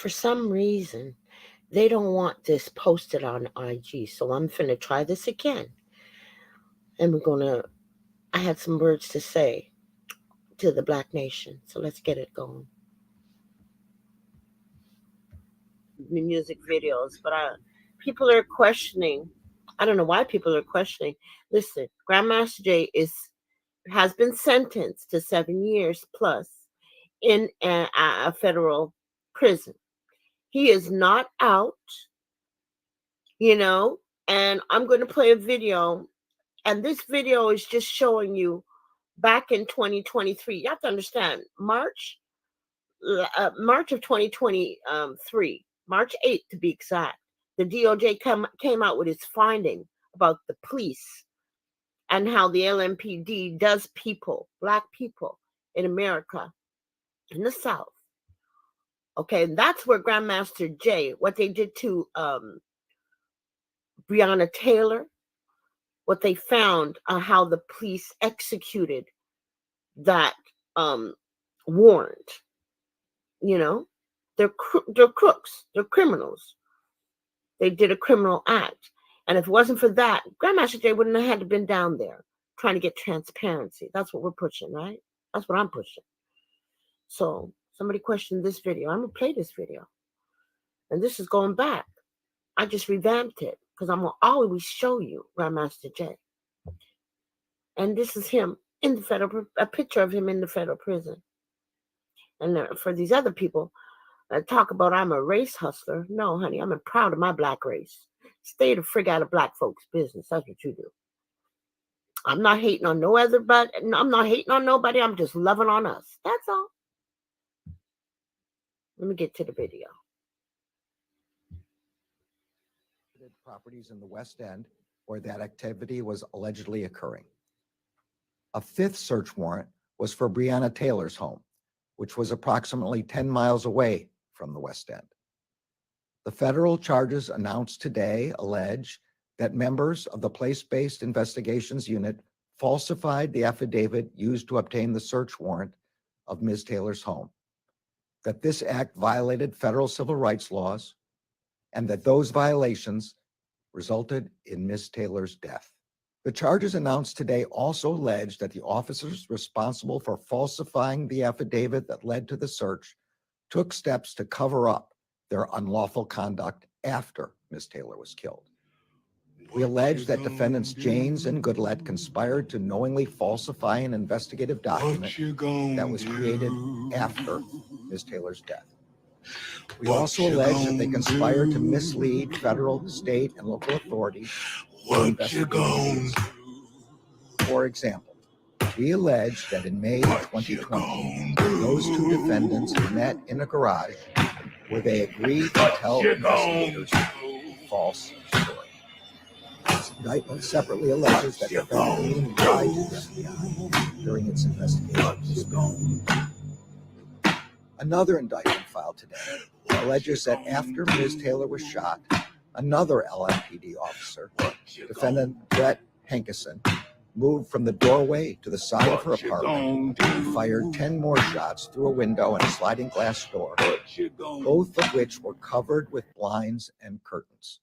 For some reason, they don't want this posted on IG. So I'm finna try this again. And I had some words to say to the Black nation. So let's get it going. The music videos, but people are questioning. I don't know why people are questioning. Listen, Grandmaster Jay has been sentenced to 7 years plus in a federal prison. He is not out, you know, and I'm going to play a video, and this video is just showing you back in 2023. You have to understand, March of 2023, March 8th to be exact, the DOJ came out with its finding about the police and how the LMPD does Black people in America, in the South. Okay, and that's where Grandmaster Jay, what they did to Breonna Taylor, what they found, how the police executed that warrant. You know, they're crooks, they're criminals. They did a criminal act. And if it wasn't for that, Grandmaster Jay wouldn't have had to been down there trying to get transparency. That's what we're pushing, right? That's what I'm pushing. So somebody questioned this video. I'm going to play this video. And this is going back. I just revamped it because I'm going to always show you Grandmaster Jay. And this is him in the a picture of him in the federal prison. And for these other people that talk about I'm a race hustler, no, honey, I'm proud of my Black race. Stay the frig out of Black folks' business. That's what you do. I'm not hating on no other, but I'm not hating on nobody. I'm just loving on us. That's all. Let me get to the video. Properties in the West End where that activity was allegedly occurring. A fifth search warrant was for Breonna Taylor's home, which was approximately 10 miles away from the West End. The federal charges announced today allege that members of the Place-Based Investigations Unit falsified the affidavit used to obtain the search warrant of Ms. Taylor's home, that this act violated federal civil rights laws, and that those violations resulted in Ms. Taylor's death. The charges announced today also allege that the officers responsible for falsifying the affidavit that led to the search took steps to cover up their unlawful conduct after Ms. Taylor was killed. We allege that defendants Janes and Goodlett conspired to knowingly falsify an investigative document that was created after Ms. Taylor's death. We also allege that they conspired to mislead federal, state, and local authorities to investigate. For example, we allege that in May 2020, those two defendants met in a garage where they agreed to tell investigators a false story. This indictment separately alleges that defendant lied to the FBI during its investigation. Another indictment filed today alleges that after Ms. Taylor was shot, another LMPD officer, defendant Brett Hankison, moved from the doorway to the side of her apartment and fired 10 more shots through a window and a sliding glass door, both of which were covered with blinds and curtains.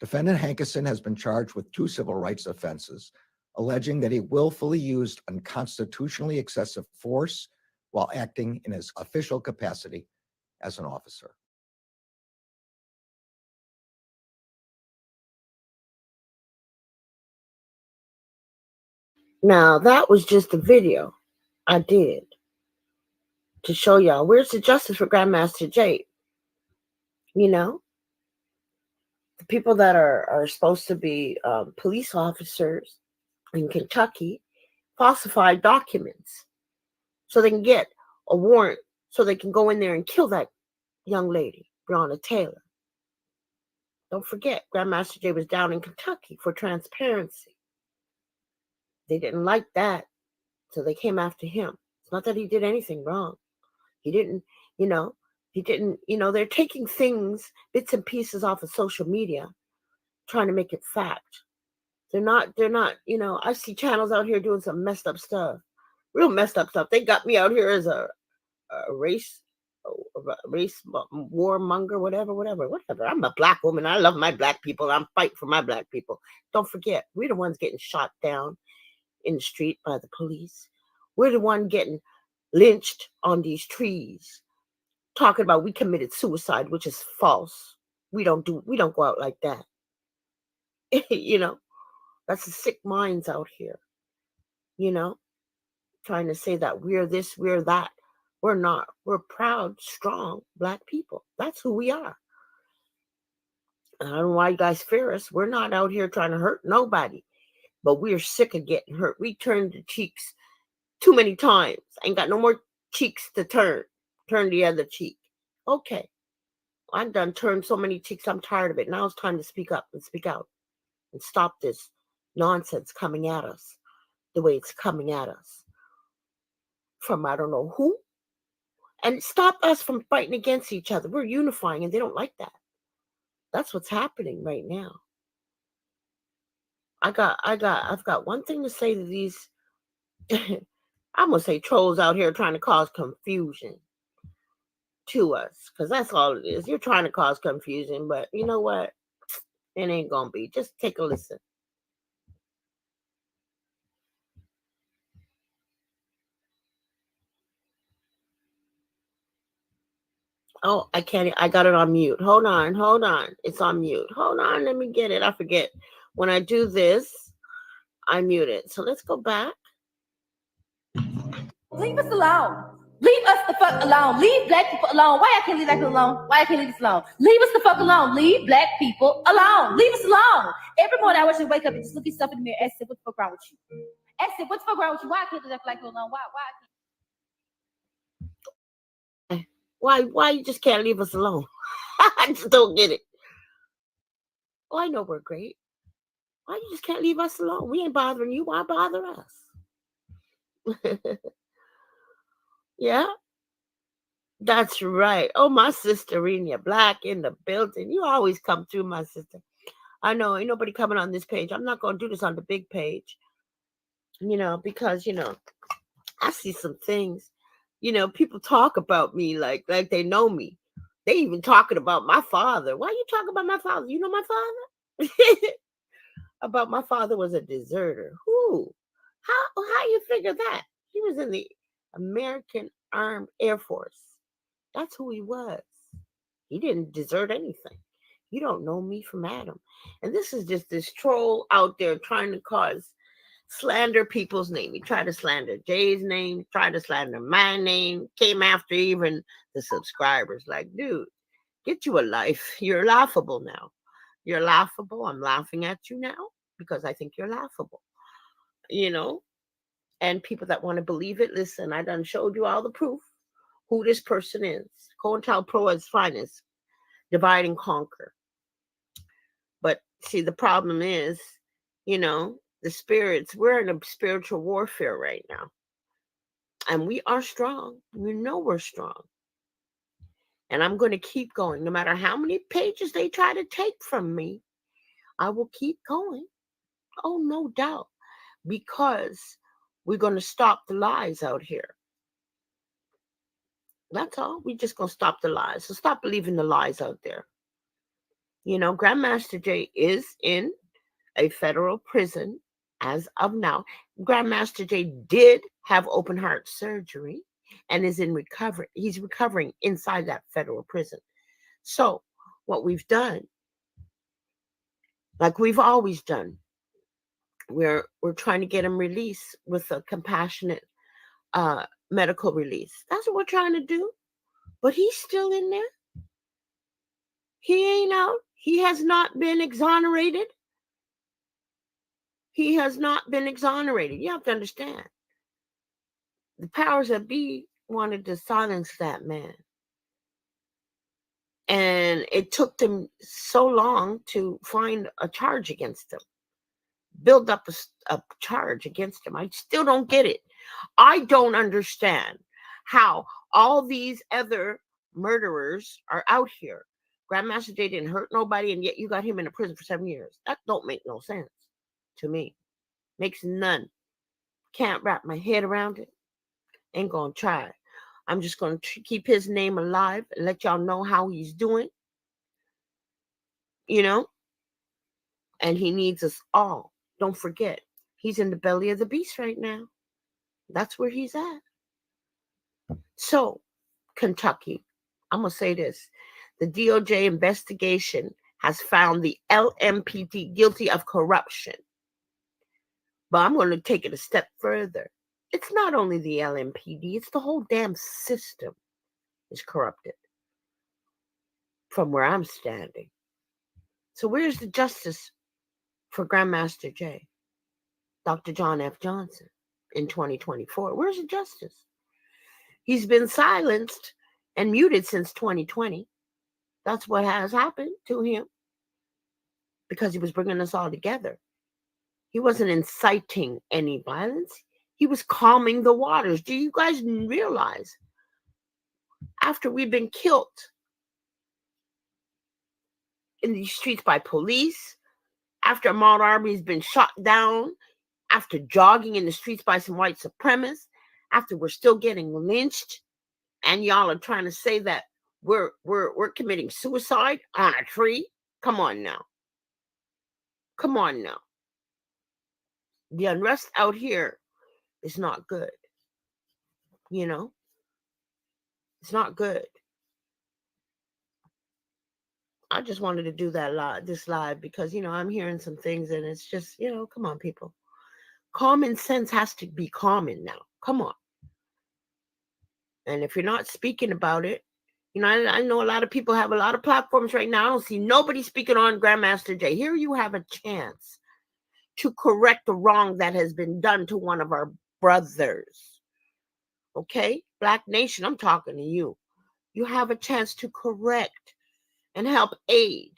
Defendant Hankison has been charged with 2 civil rights offenses, alleging that he willfully used unconstitutionally excessive force while acting in his official capacity as an officer. Now, that was just a video I did to show y'all where's the justice for Grandmaster Jay. You know, the people that are supposed to be police officers in Kentucky falsified documents so they can get a warrant so they can go in there and kill that young lady, Breonna Taylor. Don't forget, Grandmaster Jay was down in Kentucky for transparency. They didn't like that, so they came after him. It's not that he did anything wrong. He didn't, they're taking things, bits and pieces off of social media, trying to make it fact. They're not, I see channels out here doing some messed up stuff, real messed up stuff. They got me out here as a race race warmonger, whatever. I'm a black woman. I love my black people. I'm fighting for my black people. Don't forget, we're the ones getting shot down in the street by the police. We're the one getting lynched on these trees, talking about we committed suicide, which is false. We don't go out like that. That's the sick minds out here, trying to say that we're this, we're that. We're not. We're proud, strong black people. That's who we are. I don't know why you guys fear us. We're not out here trying to hurt nobody, but we're sick of getting hurt. We turned the cheeks too many times. Ain't got no more cheeks to turn. Turn the other cheek. Okay. I've done turned so many cheeks. I'm tired of it. Now it's time to speak up and speak out and stop this nonsense coming at us the way it's coming at us from I don't know who. And stop us from fighting against each other. We're unifying and they don't like that. That's what's happening right now. I've got one thing to say to these I'm gonna say trolls out here trying to cause confusion to us, because that's all it is. You're trying to cause confusion, but you know what? It ain't gonna be. Just take a listen. Oh, I can't. I got it on mute. Hold on. It's on mute. Hold on. Let me get it. I forget. When I do this, I mute it. So let's go back. Leave us alone. Leave us the fuck alone. Leave black people alone. Why I can't leave black people alone? Why I can't leave us alone? Leave us the fuck alone. Leave black people alone. Leave us alone. Every morning I want you to wake up and just look yourself in the mirror and say, what the fuck wrong with you? Ask it, what the fuck wrong with you? Why I can't leave black people alone? Why you just can't leave us alone? I just don't get it. Oh, I know we're great. Why you just can't leave us alone? We ain't bothering you. Why bother us? Yeah, that's right. Oh, my sister Renia Black in the building. You always come through, my sister. I know ain't nobody coming on this page. I'm not going to do this on the big page, because, I see some things, people talk about me like they know me. They even talking about my father. Why you talking about my father? You know my father? About my father was a deserter. Who? How you figure that? He was in the American Armed Air Force. That's who he was. He didn't desert anything. You don't know me from Adam. And this is just this troll out there trying to slander people's name. He tried to slander Jay's name, tried to slander my name, came after even the subscribers. Like, dude, get you a life. You're laughable now. You're laughable. I'm laughing at you now because I think you're laughable. And people that want to believe it, listen, I done showed you all the proof who this person is. COINTELPRO at its finest. Divide and conquer. But see, the problem is, the spirits, we're in a spiritual warfare right now. And we are strong. We know we're strong. And I'm going to keep going. No matter how many pages they try to take from me, I will keep going. Oh, no doubt. Because we're going to stop the lies out here. That's all. We're just going to stop the lies. So stop believing the lies out there. Grandmaster Jay is in a federal prison as of now. Grandmaster Jay did have open heart surgery and is in recovery. He's recovering inside that federal prison. So what we've done, like we've always done, we're trying to get him released with a compassionate medical release. That's what we're trying to do. But he's still in there. He ain't out. He has not been exonerated. He has not been exonerated. You have to understand. The powers that be wanted to silence that man. And it took them so long to find a charge against him. Build up a charge against him. I still don't get it. I don't understand how all these other murderers are out here. Grandmaster Jay didn't hurt nobody, and yet you got him in a prison for 7 years. That don't make no sense to me. Makes none. Can't wrap my head around it. Ain't gonna try. I'm just going to keep his name alive and let y'all know how he's doing, you know, and he needs us all. Don't forget, he's in the belly of the beast right now. That's where he's at. So, Kentucky, I'm going to say this. The DOJ investigation has found the LMPD guilty of corruption. But I'm going to take it a step further. It's not only the LMPD, it's the whole damn system is corrupted from where I'm standing. So where's the justice for Grandmaster J, Dr. John F. Johnson, in 2024? Where's the justice? He's been silenced and muted since 2020. That's what has happened to him because he was bringing us all together. He wasn't inciting any violence. He was calming the waters. Do you guys realize after we've been killed in these streets by police, after Ahmaud Arbery's been shot down, after jogging in the streets by some white supremacists, after we're still getting lynched, and y'all are trying to say that we're committing suicide on a tree? Come on now. Come on now. The unrest out here is not good. You know? It's not good. I just wanted to do this live because, you know, I'm hearing some things and it's just, you know, come on, people. Common sense has to be common now. Come on. And if you're not speaking about it, you know, I know a lot of people have a lot of platforms right now. I don't see nobody speaking on Grandmaster J. Here you have a chance to correct the wrong that has been done to one of our brothers. Okay? Black Nation, I'm talking to you. You have a chance to correct and help aid.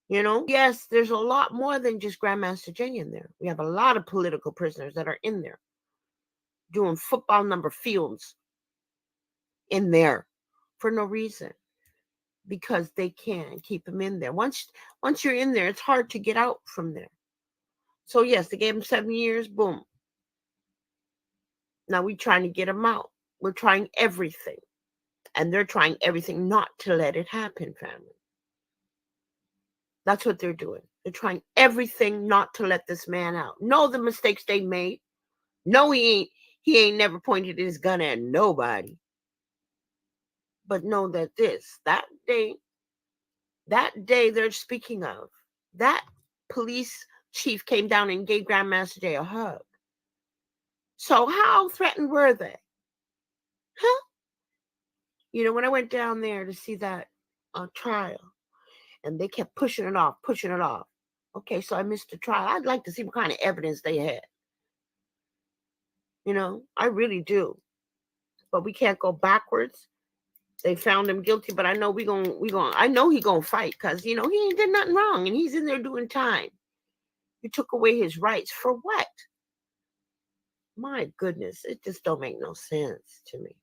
You know, yes, there's a lot more than just Grandmaster J in there. We have a lot of political prisoners that are in there doing football number fields in there for no reason because they can keep them in there. Once you're in there, it's hard to get out from there. So yes, they gave him 7 years. Boom. Now we're trying to get him out. We're trying everything. And they're trying everything not to let it happen, family. That's what they're doing. They're trying everything not to let this man out. Know the mistakes they made. No, he ain't never pointed his gun at nobody. But know that that day they're speaking of, that police chief came down and gave Grandmaster J a hug. So how threatened were they? Huh? You know, when I went down there to see that trial, and they kept pushing it off. Okay, so I missed the trial. I'd like to see what kind of evidence they had. You know, I really do. But we can't go backwards. They found him guilty, but I know I know he gonna fight because, you know, he ain't did nothing wrong and he's in there doing time. You took away his rights for what? My goodness, it just don't make no sense to me.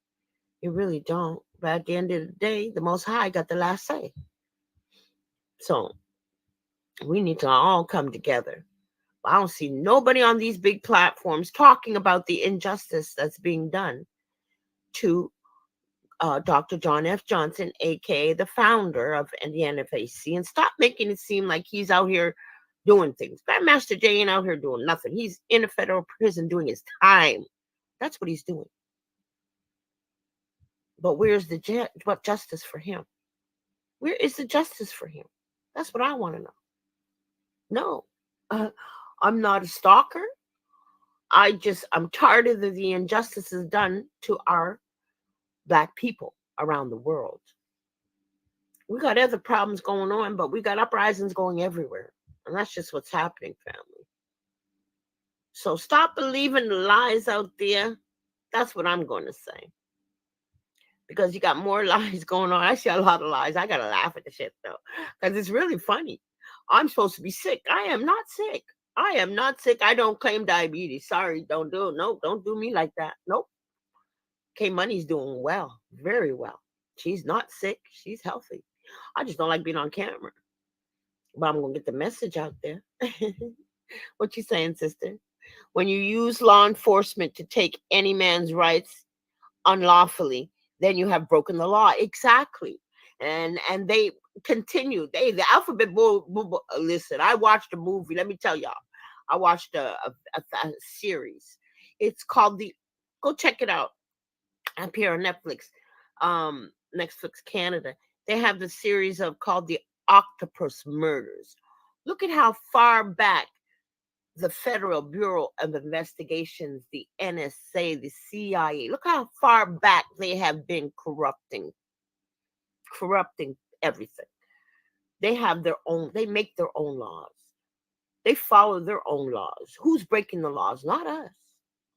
It really don't. But at the end of the day, the Most High got the last say. So we need to all come together. I don't see nobody on these big platforms talking about the injustice that's being done to Dr. John F. Johnson, aka the founder of the NFAC, and stop making it seem like he's out here doing things. Grandmaster J ain't out here doing nothing. He's in a federal prison doing his time. That's what he's doing. But where's the justice for him? Where is the justice for him? That's what I want to know. No, I'm not a stalker. I'm tired of the injustices done to our Black people around the world. We got other problems going on, but we got uprisings going everywhere. And that's just what's happening, family. So stop believing the lies out there. That's what I'm going to say. Because you got more lies going on. I see a lot of lies. I got to laugh at the shit, though. Because it's really funny. I'm supposed to be sick. I am not sick. I am not sick. I don't claim diabetes. Sorry, don't do it. No, don't do me like that. Nope. K Money's doing well. Very well. She's not sick. She's healthy. I just don't like being on camera. But I'm going to get the message out there. What you saying, sister? When you use law enforcement to take any man's rights, unlawfully, then you have broken the law. Exactly. And they continue. The alphabet bull. Listen, I watched a movie. Let me tell y'all. I watched a series. It's called go check it out up here on Netflix. Netflix Canada. They have the series of called the Octopus Murders. Look at how far back the Federal Bureau of Investigations, the NSA, the CIA, look how far back they have been corrupting everything. They have their own, they make their own laws. They follow their own laws. Who's breaking the laws? Not us.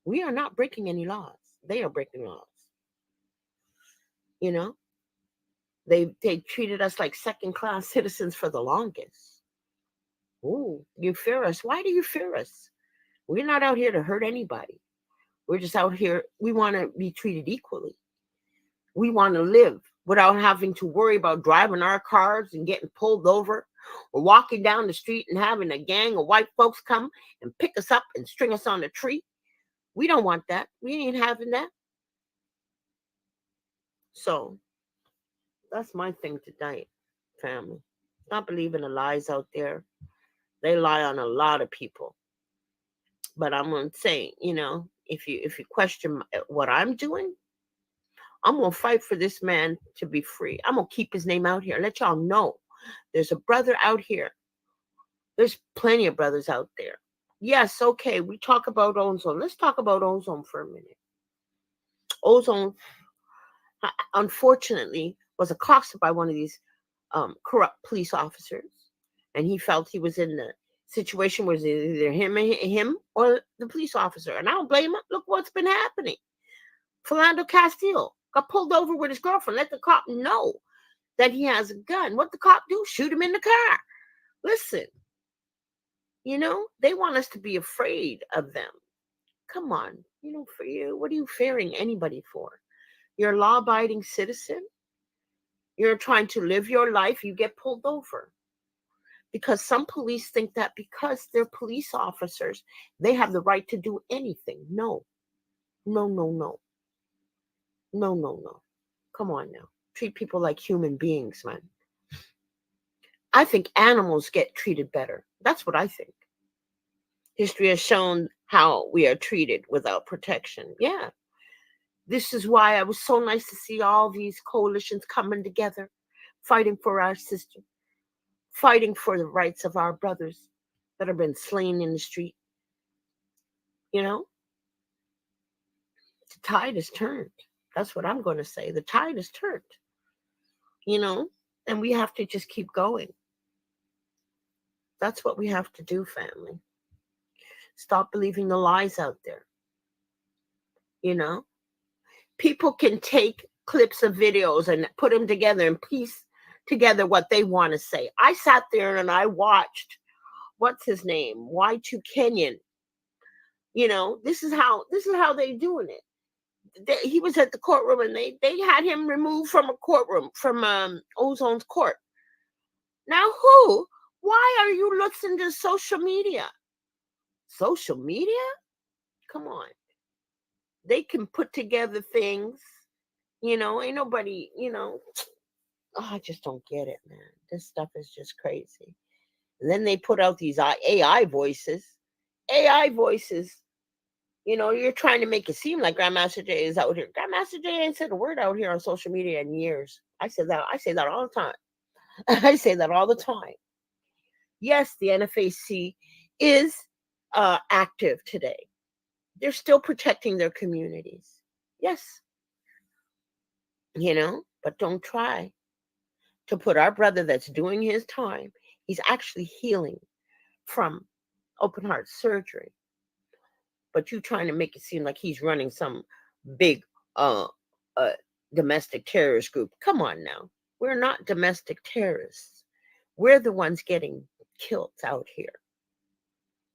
We are not breaking any laws. They are breaking laws. You know, they treated us like second-class citizens for the longest. Ooh, you fear us. Why do you fear us? We're not out here to hurt anybody. We're just out here. We want to be treated equally. We want to live without having to worry about driving our cars and getting pulled over, or walking down the street and having a gang of white folks come and pick us up and string us on a tree. We don't want that. We ain't having that. So that's my thing tonight, family. Not believing the lies out there. They lie on a lot of people. But I'm gonna say, if you question what I'm doing, I'm gonna fight for this man to be free. I'm gonna keep his name out here. Let y'all know there's a brother out here. There's plenty of brothers out there. Yes, okay. We talk about ozone. Let's talk about ozone for a minute. Ozone, unfortunately, was accosted by one of these corrupt police officers, and he felt he was in the situation was either him or the police officer. And I don't blame him. Look what's been happening. Philando Castile got pulled over with his girlfriend. Let the cop know that he has a gun. What the cop do? Shoot him in the car. Listen, they want us to be afraid of them. Come on. For you, what are you fearing anybody for? You're a law-abiding citizen. You're trying to live your life. You get pulled over. Because some police think that because they're police officers, they have the right to do anything. No. No, no, no. No, no, no. Come on now. Treat people like human beings, man. I think animals get treated better. That's what I think. History has shown how we are treated without protection. Yeah. This is why it was so nice to see all these coalitions coming together, fighting for our sister, fighting for the rights of our brothers that have been slain in the street. The tide has turned. That's what I'm going to say. The tide has turned, and we have to just keep going. That's what we have to do, family. Stop believing the lies out there. People can take clips of videos and put them together and piece together what they want to say. I sat there and I watched, what's his name? Y2 Kenyon. This is how they doing it. He was at the courtroom and they had him removed from a courtroom, from Ozone's court. Now why are you listening to social media? Social media? Come on. They can put together things, ain't nobody, I just don't get it, man. This stuff is just crazy. And then they put out these AI voices. AI voices. You're trying to make it seem like Grandmaster Jay is out here. Grandmaster Jay ain't said a word out here on social media in years. I say that all the time. I say that all the time. Yes, the NFAC is active today. They're still protecting their communities. Yes. But don't try to put our brother that's doing his time. He's actually healing from open heart surgery. But you trying to make it seem like he's running some big domestic terrorist group. Come on now. We're not domestic terrorists. We're the ones getting killed out here.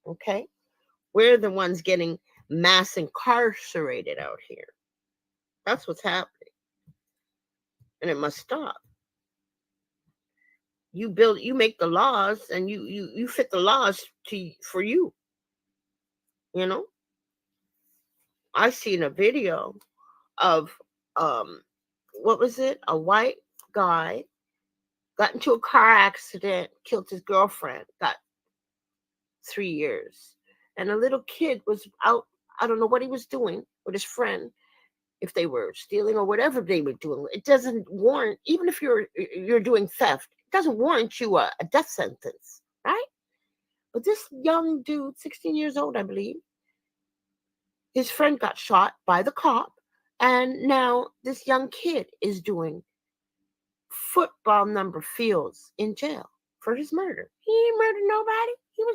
Okay? We're the ones getting mass incarcerated out here. That's what's happening. And it must stop. You make the laws, and you fit the laws for you. I seen a video of what was it? A white guy got into a car accident, killed his girlfriend, got 3 years. And a little kid was out, I don't know what he was doing with his friend, if they were stealing or whatever they were doing. It doesn't warrant, even if you're doing theft, it doesn't warrant you a death sentence, right? But this young dude, 16 years old, I believe, his friend got shot by the cop, and now this young kid is doing football number fields in jail for his murder. He ain't murdered nobody. He's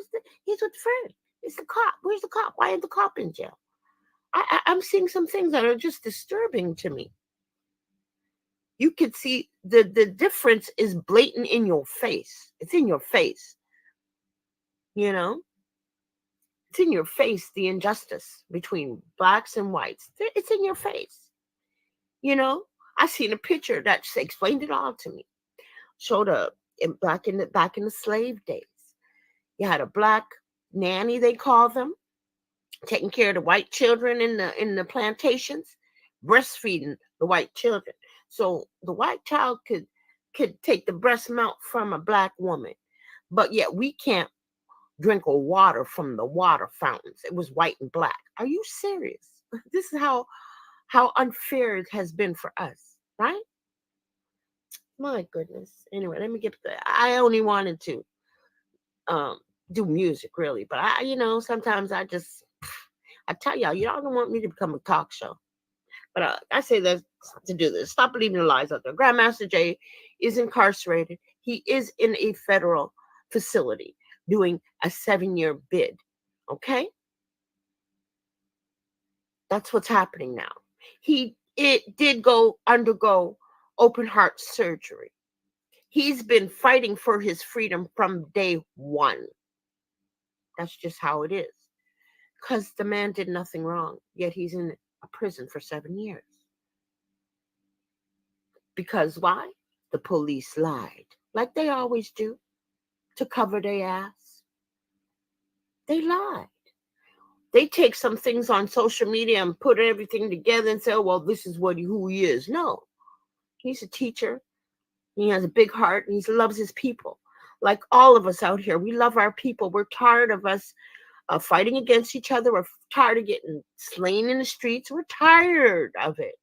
with the friend. It's the cop. Where's the cop? Why is the cop in jail? I'm seeing some things that are just disturbing to me. You could see the difference is blatant in your face. It's in your face. You know, it's in your face, the injustice between blacks and whites. It's in your face. You know, I seen a picture that explained it all to me. Showed up back in the slave days. You had a black nanny, they call them, taking care of the white children in the plantations, breastfeeding the white children. So the white child could take the breast milk from a black woman, but yet we can't drink a water from the water fountains. It was white and black. Are you serious? This is how unfair it has been for us, right? My goodness. Anyway, let me get to I only wanted to do music really, but sometimes I tell y'all don't want me to become a talk show. But I say that to do this. Stop believing the lies out there. Grandmaster Jay is incarcerated. He is in a federal facility doing a 7-year bid. Okay? That's what's happening now. It did undergo open heart surgery. He's been fighting for his freedom from day one. That's just how it is. Because the man did nothing wrong, yet he's in a prison for 7 years. Because why? The police lied, like they always do, to cover their ass. They lied. They take some things on social media and put everything together and say, oh, well, this is who he is. No, he's a teacher. He has a big heart and he loves his people. Like all of us out here, we love our people. We're tired of us fighting against each other. We're tired of getting slain in the streets. We're tired of it.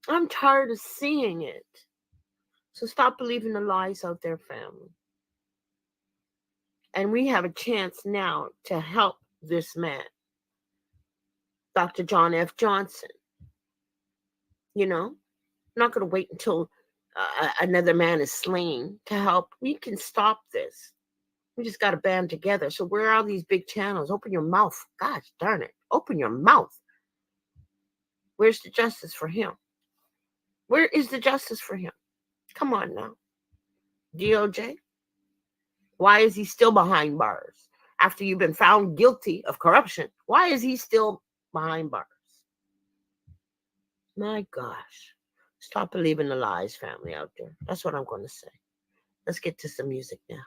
I'm tired of seeing it. So stop believing the lies out there, family. And we have a chance now to help this man, Dr. John F. Johnson. I'm not going to wait until another man is slain to help. We can stop this. We just got to band together. So where are these big channels? Open your mouth. Gosh darn it. Open your mouth. Where's the justice for him? Where is the justice for him? Come on now. DOJ? Why is he still behind bars? After you've been found guilty of corruption, why is he still behind bars? My gosh. Stop believing the lies, family out there. That's what I'm going to say. Let's get to some music now.